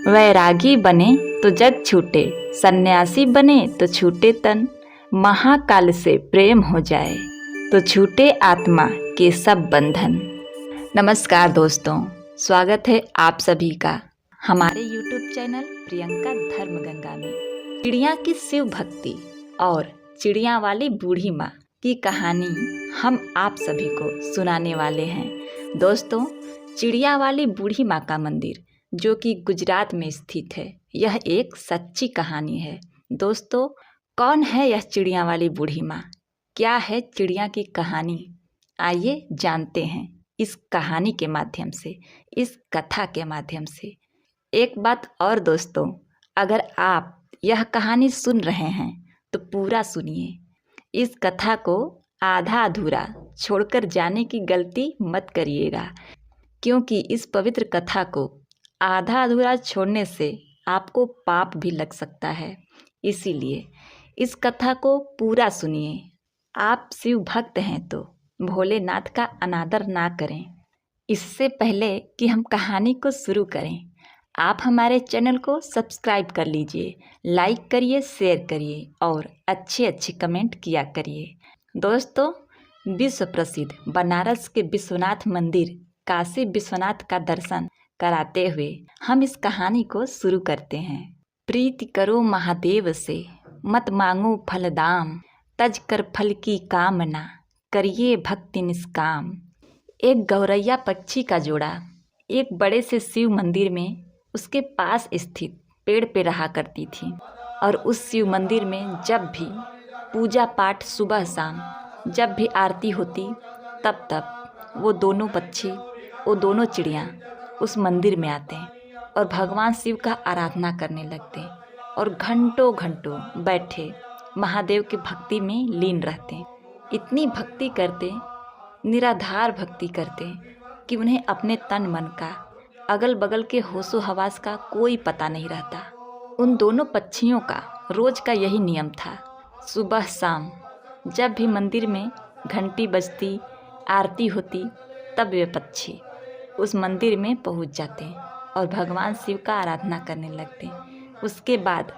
वैरागी बने तो जग छूटे, सन्यासी बने तो छूटे तन। महाकाल से प्रेम हो जाए तो छूटे आत्मा के सब बंधन। नमस्कार दोस्तों, स्वागत है आप सभी का हमारे YouTube चैनल प्रियंका धर्म गंगा में। चिड़िया की शिव भक्ति और चिड़िया वाली बूढ़ी माँ की कहानी हम आप सभी को सुनाने वाले हैं। दोस्तों, चिड़िया वाली बूढ़ी माँ का मंदिर जो कि गुजरात में स्थित है, यह एक सच्ची कहानी है। दोस्तों, कौन है यह चिड़िया वाली बूढ़ी माँ? क्या है चिड़िया की कहानी? आइए जानते हैं इस कहानी के माध्यम से, इस कथा के माध्यम से। एक बात और दोस्तों, अगर आप यह कहानी सुन रहे हैं तो पूरा सुनिए। इस कथा को आधा अधूरा छोड़कर जाने की गलती मत करिएगा, क्योंकि इस पवित्र कथा को आधा अधूरा छोड़ने से आपको पाप भी लग सकता है। इसीलिए इस कथा को पूरा सुनिए। आप शिव भक्त हैं तो भोलेनाथ का अनादर ना करें। इससे पहले कि हम कहानी को शुरू करें, आप हमारे चैनल को सब्सक्राइब कर लीजिए, लाइक करिए, शेयर करिए और अच्छे कमेंट किया करिए। दोस्तों, विश्व प्रसिद्ध बनारस के विश्वनाथ मंदिर काशी विश्वनाथ का दर्शन कराते हुए हम इस कहानी को शुरू करते हैं। प्रीति करो महादेव से, मत मांगो फल दाम, तज कर फल की कामना, करिए भक्ति निष्काम। एक गौरैया पक्षी का जोड़ा एक बड़े से शिव मंदिर में उसके पास स्थित पेड़ पे रहा करती थी। और उस शिव मंदिर में जब भी पूजा पाठ सुबह शाम, जब भी आरती होती, तब वो दोनों पक्षी, वो दोनों चिड़िया उस मंदिर में आते हैं और भगवान शिव का आराधना करने लगते हैं और घंटों घंटों बैठे महादेव की भक्ति में लीन रहते हैं। इतनी भक्ति करते, निराधार भक्ति करते कि उन्हें अपने तन मन का, अगल बगल के होशो हवास का कोई पता नहीं रहता। उन दोनों पक्षियों का रोज का यही नियम था। सुबह शाम जब भी मंदिर में घंटी बजती, आरती होती, तब वे पक्षी उस मंदिर में पहुंच जाते और भगवान शिव का आराधना करने लगते। उसके बाद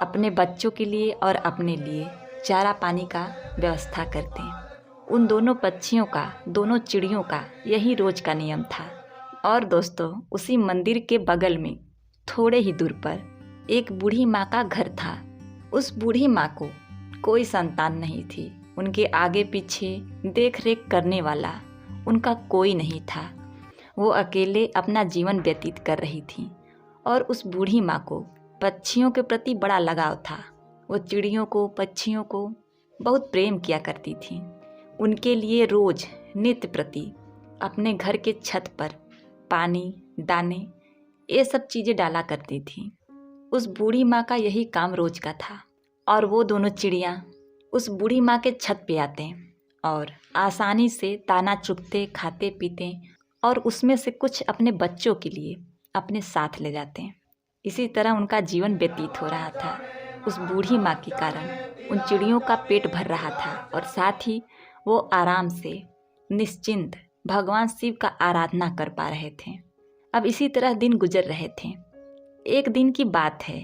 अपने बच्चों के लिए और अपने लिए चारा पानी का व्यवस्था करते। उन दोनों पक्षियों का, दोनों चिड़ियों का यही रोज का नियम था। और दोस्तों, उसी मंदिर के बगल में थोड़े ही दूर पर एक बूढ़ी माँ का घर था। उस बूढ़ी माँ को कोई संतान नहीं थी। उनके आगे पीछे देख रेख करने वाला उनका कोई नहीं था। वो अकेले अपना जीवन व्यतीत कर रही थी। और उस बूढ़ी माँ को पक्षियों के प्रति बड़ा लगाव था। वो चिड़ियों को, पक्षियों को बहुत प्रेम किया करती थी। उनके लिए रोज नित्य प्रति अपने घर के छत पर पानी, दाने, ये सब चीज़ें डाला करती थी। उस बूढ़ी माँ का यही काम रोज का था। और वो दोनों चिड़िया उस बूढ़ी माँ के छत पे आते और आसानी से दाना चुगते, खाते पीते और उसमें से कुछ अपने बच्चों के लिए अपने साथ ले जाते हैं। इसी तरह उनका जीवन व्यतीत हो रहा था। उस बूढ़ी माँ के कारण उन चिड़ियों का पेट भर रहा था और साथ ही वो आराम से निश्चिंत भगवान शिव का आराधना कर पा रहे थे। अब इसी तरह दिन गुजर रहे थे। एक दिन की बात है,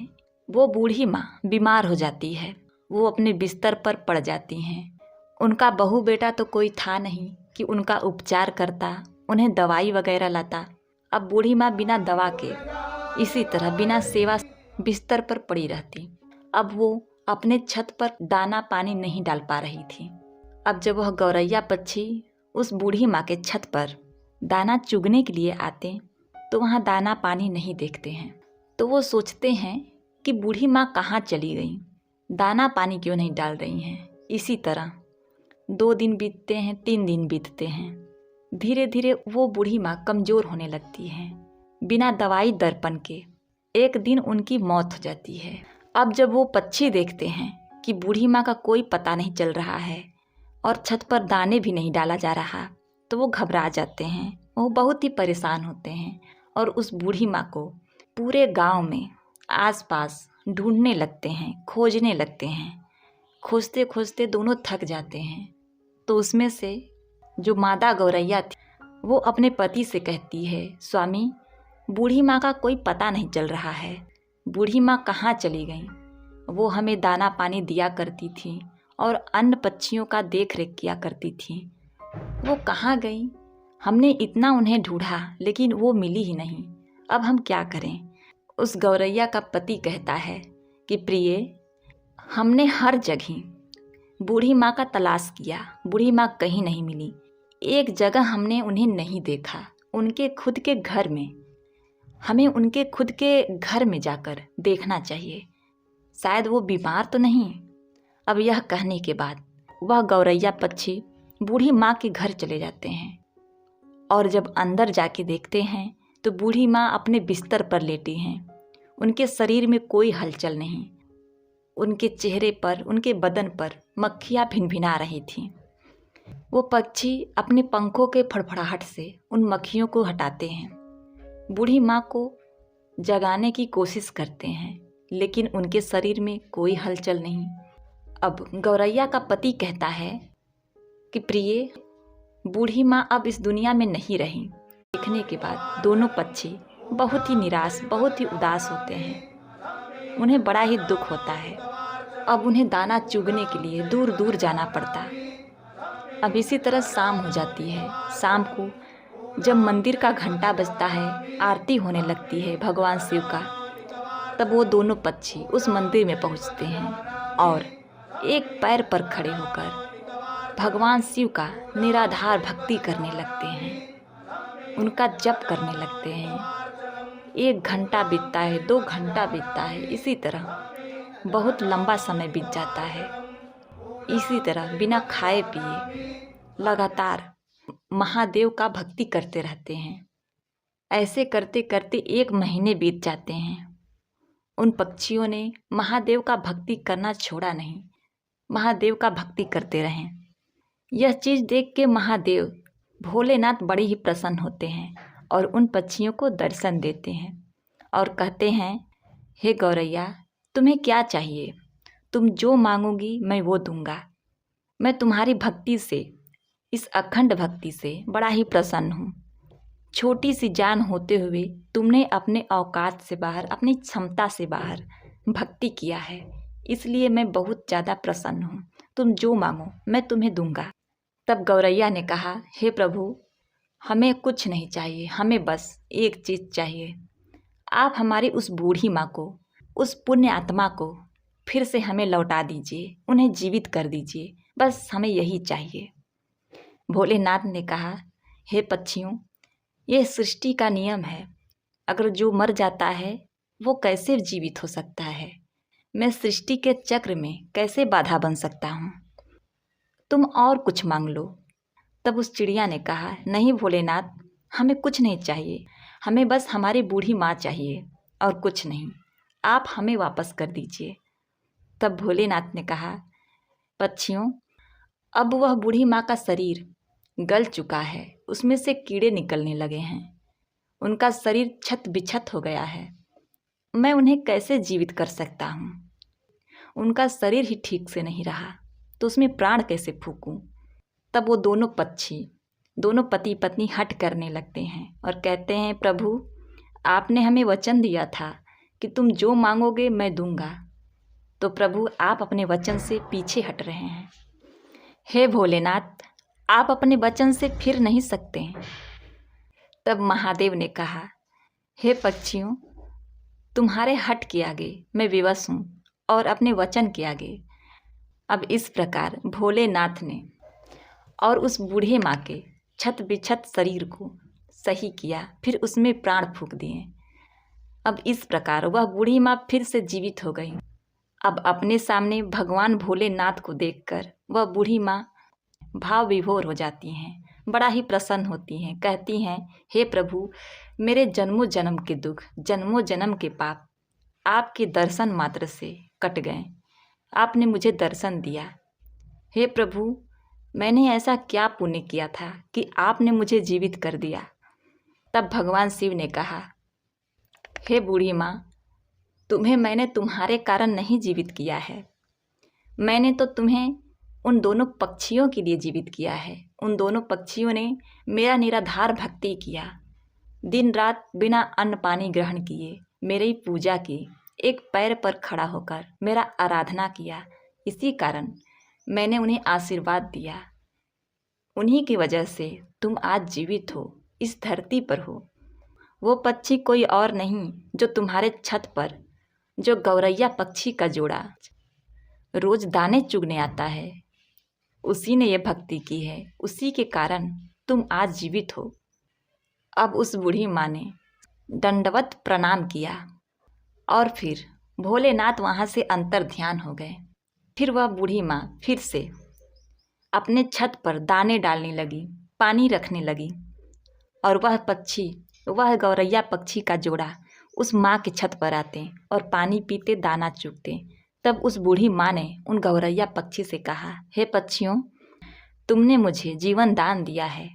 वो बूढ़ी माँ बीमार हो जाती है। वो अपने बिस्तर पर पड़ जाती हैं। उनका बहू बेटा तो कोई था नहीं कि उनका उपचार करता, उन्हें दवाई वगैरह लाता। अब बूढ़ी माँ बिना दवा के, इसी तरह बिना सेवा बिस्तर पर पड़ी रहती। अब वो अपने छत पर दाना पानी नहीं डाल पा रही थी। अब जब वह गौरैया पक्षी उस बूढ़ी माँ के छत पर दाना चुगने के लिए आते तो वहाँ दाना पानी नहीं देखते हैं। तो वो सोचते हैं कि बूढ़ी माँ कहाँ चली गई, दाना पानी क्यों नहीं डाल रही हैं। इसी तरह 2 दिन बीतते हैं, 3 दिन बीतते हैं। धीरे धीरे वो बूढ़ी माँ कमज़ोर होने लगती है। बिना दवाई दर्पण के एक दिन उनकी मौत हो जाती है। अब जब वो पक्षी देखते हैं कि बूढ़ी माँ का कोई पता नहीं चल रहा है और छत पर दाने भी नहीं डाला जा रहा, तो वो घबरा जाते हैं। वो बहुत ही परेशान होते हैं और उस बूढ़ी माँ को पूरे गांव में आसपास ढूंढने लगते हैं, खोजने लगते हैं। खोजते खोजते दोनों थक जाते हैं। तो उसमें से जो मादा गौरैया थी, वो अपने पति से कहती है, स्वामी, बूढ़ी माँ का कोई पता नहीं चल रहा है। बूढ़ी माँ कहाँ चली गई? वो हमें दाना पानी दिया करती थी और अन्य पक्षियों का देख रेख किया करती थी। वो कहाँ गई? हमने इतना उन्हें ढूंढा लेकिन वो मिली ही नहीं। अब हम क्या करें? उस गौरैया का पति कहता है कि प्रिय, हमने हर जगह बूढ़ी माँ का तलाश किया, बूढ़ी माँ कहीं नहीं मिली। एक जगह हमने उन्हें नहीं देखा, उनके खुद के घर में। हमें उनके खुद के घर में जाकर देखना चाहिए, शायद वो बीमार तो नहीं। अब यह कहने के बाद वह गौरैया पक्षी बूढ़ी माँ के घर चले जाते हैं और जब अंदर जाके देखते हैं तो बूढ़ी माँ अपने बिस्तर पर लेटी हैं। उनके शरीर में कोई हलचल नहीं। उनके चेहरे पर, उनके बदन पर मक्खियाँ भिनभिना रही थीं। वो पक्षी अपने पंखों के फड़फड़ाहट से उन मक्खियों को हटाते हैं। बूढ़ी माँ को जगाने की कोशिश करते हैं लेकिन उनके शरीर में कोई हलचल नहीं। अब गौरैया का पति कहता है कि प्रिय, बूढ़ी माँ अब इस दुनिया में नहीं रही। देखने के बाद दोनों पक्षी बहुत ही निराश, बहुत ही उदास होते हैं। उन्हें बड़ा ही दुख होता है। अब उन्हें दाना चुगने के लिए दूर दूर जाना पड़ता। अब इसी तरह शाम हो जाती है। शाम को जब मंदिर का घंटा बजता है, आरती होने लगती है भगवान शिव का, तब वो दोनों पक्षी उस मंदिर में पहुंचते हैं और एक पैर पर खड़े होकर भगवान शिव का निराधार भक्ति करने लगते हैं, उनका जप करने लगते हैं। 1 घंटा बीतता है, 2 घंटा बीतता है, इसी तरह बहुत लंबा समय बीत जाता है। इसी तरह बिना खाए पिए लगातार महादेव का भक्ति करते रहते हैं। ऐसे करते करते 1 महीने बीत जाते हैं। उन पक्षियों ने महादेव का भक्ति करना छोड़ा नहीं, महादेव का भक्ति करते रहें। यह चीज़ देख के महादेव भोलेनाथ बड़े ही प्रसन्न होते हैं और उन पक्षियों को दर्शन देते हैं और कहते हैं, हे गौरैया, तुम्हें क्या चाहिए? तुम जो मांगोगी मैं वो दूंगा। मैं तुम्हारी भक्ति से, इस अखंड भक्ति से बड़ा ही प्रसन्न हूँ। छोटी सी जान होते हुए तुमने अपने औकात से बाहर, अपनी क्षमता से बाहर भक्ति किया है, इसलिए मैं बहुत ज़्यादा प्रसन्न हूँ। तुम जो मांगो मैं तुम्हें दूंगा। तब गौरैया ने कहा, हे प्रभु, हमें कुछ नहीं चाहिए, हमें बस एक चीज़ चाहिए। आप हमारी उस बूढ़ी माँ को, उस पुण्य आत्मा को फिर से हमें लौटा दीजिए, उन्हें जीवित कर दीजिए, बस हमें यही चाहिए। भोलेनाथ ने कहा, हे पक्षियों, ये सृष्टि का नियम है। अगर जो मर जाता है वो कैसे जीवित हो सकता है? मैं सृष्टि के चक्र में कैसे बाधा बन सकता हूँ? तुम और कुछ मांग लो। तब उस चिड़िया ने कहा, नहीं भोलेनाथ, हमें कुछ नहीं चाहिए, हमें बस हमारी बूढ़ी माँ चाहिए और कुछ नहीं। आप हमें वापस कर दीजिए। तब भोलेनाथ ने कहा, पक्षियों, अब वह बूढ़ी माँ का शरीर गल चुका है, उसमें से कीड़े निकलने लगे हैं, उनका शरीर छत बिछत हो गया है। मैं उन्हें कैसे जीवित कर सकता हूँ? उनका शरीर ही ठीक से नहीं रहा तो उसमें प्राण कैसे फूंकूं? तब वो दोनों पक्षी, दोनों पति पत्नी हट करने लगते हैं और कहते हैं, प्रभु, आपने हमें वचन दिया था कि तुम जो मांगोगे मैं दूंगा, तो प्रभु आप अपने वचन से पीछे हट रहे हैं। हे भोलेनाथ, आप अपने वचन से फिर नहीं सकते। तब महादेव ने कहा, हे पक्षियों, तुम्हारे हट के आगे मैं विवश हूँ और अपने वचन के आगे। अब इस प्रकार भोलेनाथ ने और उस बूढ़े माँ के छत बिछत शरीर को सही किया, फिर उसमें प्राण फूंक दिए। अब इस प्रकार वह बूढ़ी माँ फिर से जीवित हो गई। अब अपने सामने भगवान भोलेनाथ को देखकर वह बूढ़ी माँ भाव विभोर हो जाती हैं, बड़ा ही प्रसन्न होती हैं। कहती हैं, हे प्रभु, मेरे जन्मों जन्म के दुख, जन्मों जन्म के पाप आपके दर्शन मात्र से कट गए। आपने मुझे दर्शन दिया। हे प्रभु, मैंने ऐसा क्या पुण्य किया था कि आपने मुझे जीवित कर दिया? तब भगवान शिव ने कहा, हे बूढ़ी माँ, तुम्हें मैंने तुम्हारे कारण नहीं जीवित किया है, मैंने तो तुम्हें उन दोनों पक्षियों के लिए जीवित किया है। उन दोनों पक्षियों ने मेरा निराधार भक्ति किया, दिन रात बिना अन्न पानी ग्रहण किए मेरी पूजा की, एक पैर पर खड़ा होकर मेरा आराधना किया। इसी कारण मैंने उन्हें आशीर्वाद दिया। उन्हीं की वजह से तुम आज जीवित हो, इस धरती पर हो। वो पक्षी कोई और नहीं जो तुम्हारे छत पर, जो गौरैया पक्षी का जोड़ा रोज दाने चुगने आता है, उसी ने ये भक्ति की है, उसी के कारण तुम आज जीवित हो। अब उस बूढ़ी माँ ने दंडवत प्रणाम किया और फिर भोलेनाथ वहाँ से अंतर ध्यान हो गए। फिर वह बूढ़ी माँ फिर से अपने छत पर दाने डालने लगी, पानी रखने लगी और वह पक्षी, वह गौरैया पक्षी का जोड़ा उस माँ के छत पर आते और पानी पीते, दाना चुगते। तब उस बूढ़ी माँ ने उन गौरैया पक्षी से कहा, हे पक्षियों, तुमने मुझे जीवन दान दिया है,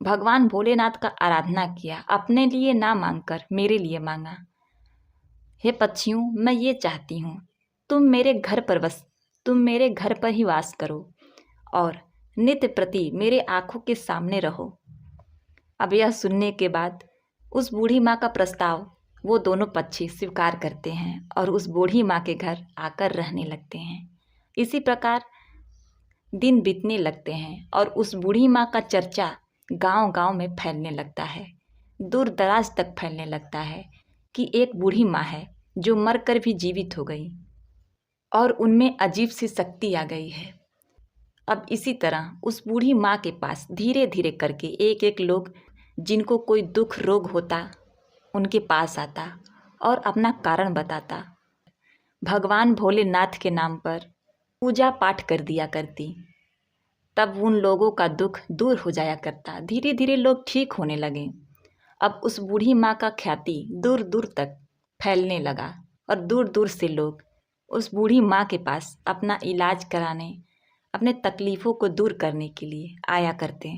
भगवान भोलेनाथ का आराधना किया, अपने लिए ना मांगकर मेरे लिए मांगा। हे पक्षियों, मैं ये चाहती हूँ तुम मेरे घर पर ही वास करो और नित्य प्रति मेरे आँखों के सामने रहो। अब यह सुनने के बाद उस बूढ़ी माँ का प्रस्ताव वो दोनों पक्षी स्वीकार करते हैं और उस बूढ़ी माँ के घर आकर रहने लगते हैं। इसी प्रकार दिन बीतने लगते हैं और उस बूढ़ी माँ का चर्चा गांव-गांव में फैलने लगता है, दूर दराज तक फैलने लगता है कि एक बूढ़ी माँ है जो मरकर भी जीवित हो गई और उनमें अजीब सी शक्ति आ गई है। अब इसी तरह उस बूढ़ी माँ के पास धीरे धीरे करके एक एक लोग, जिनको कोई दुख रोग होता, उनके पास आता और अपना कारण बताता। भगवान भोलेनाथ के नाम पर पूजा पाठ कर दिया करती, तब उन लोगों का दुख दूर हो जाया करता। धीरे धीरे लोग ठीक होने लगे। अब उस बूढ़ी माँ का ख्याति दूर दूर तक फैलने लगा और दूर दूर से लोग उस बूढ़ी माँ के पास अपना इलाज कराने, अपने तकलीफ़ों को दूर करने के लिए आया करते।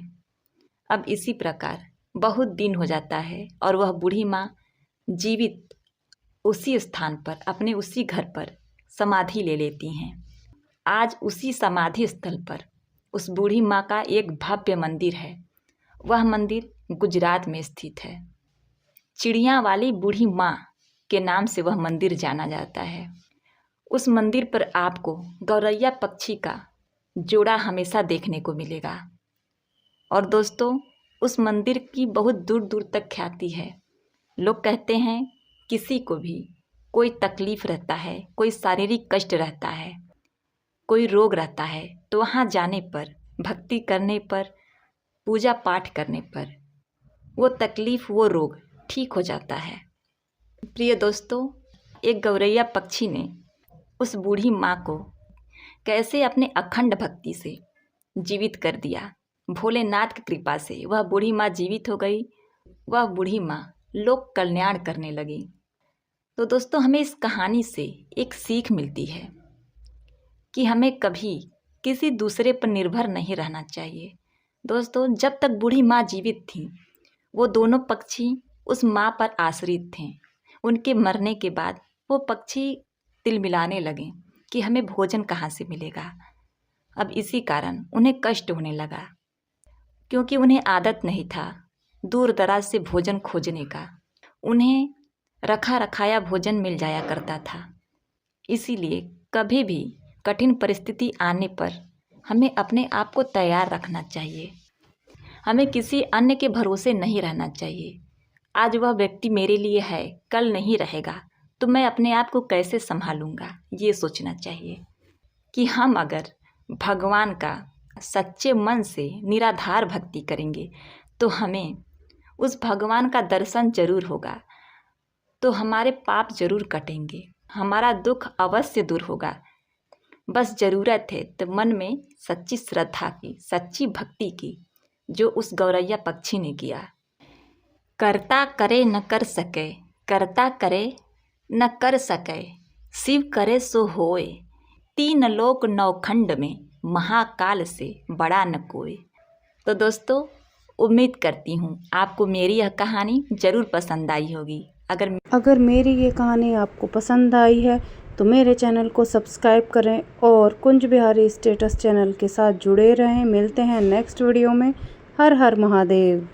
अब इसी प्रकार बहुत दिन हो जाता है और वह बूढ़ी माँ जीवित उसी स्थान पर, अपने उसी घर पर समाधि ले लेती हैं। आज उसी समाधि स्थल पर उस बूढ़ी माँ का एक भव्य मंदिर है। वह मंदिर गुजरात में स्थित है। चिड़िया वाली बूढ़ी माँ के नाम से वह मंदिर जाना जाता है। उस मंदिर पर आपको गौरैया पक्षी का जोड़ा हमेशा देखने को मिलेगा। और दोस्तों, उस मंदिर की बहुत दूर दूर तक ख्याति है। लोग कहते हैं किसी को भी कोई तकलीफ़ रहता है, कोई शारीरिक कष्ट रहता है, कोई रोग रहता है, तो वहाँ जाने पर, भक्ति करने पर, पूजा पाठ करने पर वो तकलीफ़, वो रोग ठीक हो जाता है। प्रिय दोस्तों, एक गौरैया पक्षी ने उस बूढ़ी माँ को कैसे अपने अखंड भक्ति से जीवित कर दिया। भोलेनाथ की कृपा से वह बूढ़ी माँ जीवित हो गई। वह बूढ़ी माँ लोक कल्याण करने लगी। तो दोस्तों, हमें इस कहानी से एक सीख मिलती है कि हमें कभी किसी दूसरे पर निर्भर नहीं रहना चाहिए। दोस्तों, जब तक बूढ़ी माँ जीवित थी, वो दोनों पक्षी उस माँ पर आश्रित थे। उनके मरने के बाद वो पक्षी तिलमिलाने लगे कि हमें भोजन कहाँ से मिलेगा। अब इसी कारण उन्हें कष्ट होने लगा, क्योंकि उन्हें आदत नहीं था दूर दराज से भोजन खोजने का। उन्हें रखा रखाया भोजन मिल जाया करता था। इसीलिए कभी भी कठिन परिस्थिति आने पर हमें अपने आप को तैयार रखना चाहिए। हमें किसी अन्य के भरोसे नहीं रहना चाहिए। आज वह व्यक्ति मेरे लिए है, कल नहीं रहेगा, तो मैं अपने आप को कैसे संभालूंगा, ये सोचना चाहिए कि हम अगर भगवान का सच्चे मन से निराधार भक्ति करेंगे तो हमें उस भगवान का दर्शन जरूर होगा, तो हमारे पाप जरूर कटेंगे, हमारा दुख अवश्य दूर होगा। बस ज़रूरत है तो मन में सच्ची श्रद्धा की, सच्ची भक्ति की, जो उस गौरैया पक्षी ने किया। करता करे न कर सके, करता करे न कर सके, शिव करे सो होए, तीन लोक नौखंड में महाकाल से बड़ा न कोई। तो दोस्तों, उम्मीद करती हूँ आपको मेरी यह कहानी ज़रूर पसंद आई होगी। अगर मेरी ये कहानी आपको पसंद आई है तो मेरे चैनल को सब्सक्राइब करें और कुंज बिहारी स्टेटस चैनल के साथ जुड़े रहें। मिलते हैं नेक्स्ट वीडियो में। हर हर महादेव।